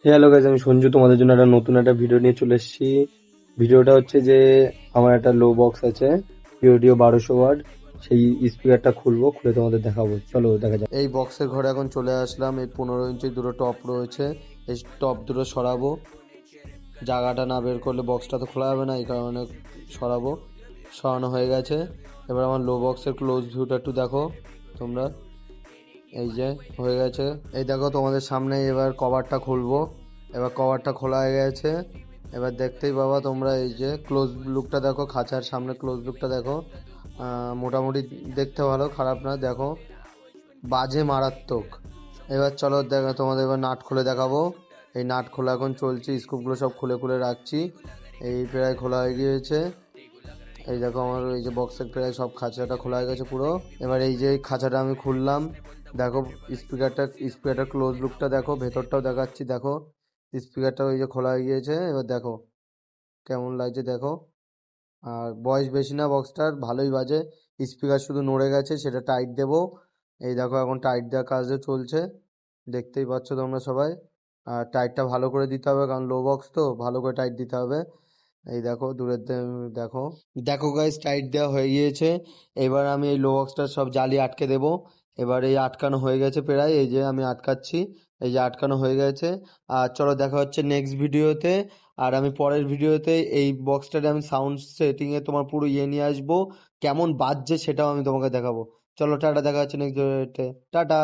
Hello guys, আমি সঞ্জু তোমাদের জন্য একটা নতুন একটা ভিডিও নিয়ে চলে এসেছি। ভিডিওটা হচ্ছে যে আমার একটা লো বক্স আছে, পিওডিও 1200 ওয়াট। সেই স্পিকারটা খুলবো, খুলে তোমাদের দেখাবো। চলো দেখা যাক। এই বক্সের ঘরে এখন চলে আসলাম। এই 15 ইঞ্চি দুটো টপ রয়েছে, এই টপ দুটো সরাবো। জায়গাটা না বের করলে বক্সটা তো খোলা যাবে না, এই কারণে সরাবো। সরানো হয়ে গেছে। এবার আমার লো বক্সের ক্লোজ ভিউটা একটু দেখো তোমরা। এই যে হয়ে গেছে। এই দেখো তোমাদের সামনে এবার কভারটা খুলবো। এবার কভারটা খোলা হয়ে গেছে। এবার দেখতেই পাবা তোমরা, এই যে ক্লোজ লুকটা দেখো, খাঁচার সামনে ক্লোজ লুকটা দেখো। মোটামুটি দেখতে ভালো, খারাপ না। দেখো বাজে মারাত্মক। এবার চলো দেখো তোমাদের এবার নাট খুলে দেখাবো। এই নাট খোলা এখন চলছে, স্ক্রুগুলো সব খুলে খুলে রাখছি। এই প্রায় খোলা হয়ে গিয়েছে। এই দেখো আমার এই যে বক্সের প্রায় সব খাঁচাটা খোলা হয়ে গেছে পুরো। এবার এই যে খাঁচাটা আমি খুললাম। দেখো স্পিকারটা ক্লোজ লুকটা দেখো, ভেতরটাও দেখাচ্ছি দেখো। স্পিকারটা ওই যে খোলা হয়ে গিয়েছে। এবার দেখো কেমন লাগছে দেখো। আর বয়স বেশি না বক্সটার, ভালোই বাজে। স্পিকার শুধু নড়ে গেছে, সেটা টাইট দেবো। এই দেখো এখন টাইট দেওয়ার কাজও চলছে, দেখতেই পাচ্ছ তোমরা সবাই। আর টাইটটা ভালো করে দিতে হবে, কারণ লো বক্স তো ভালো করে টাইট দিতে হবে। এই দেখো দেখো দেখো গাইস, টাইট দেওয়া হয়ে গিয়েছে। এবার আমি এই লো বক্সটা সব জালি আটকে দেব। এবার এই আটকানো হয়ে গেছে প্রায়, এই যে আমি আটকাচ্ছি। এই যে আটকানো হয়ে গেছে। আর চলো দেখা হচ্ছে নেক্সট ভিডিওতে। আর আমি পরের ভিডিওতে এই বক্সটাতে আমি সাউন্ড সেটিংয়ে তোমার পুরো ইয়ে নিয়ে আসবো, কেমন বাজছে সেটাও আমি তোমাকে দেখাবো। চলো টাটা, দেখা হচ্ছে নেক্সট ভিডিওতে। টাটা।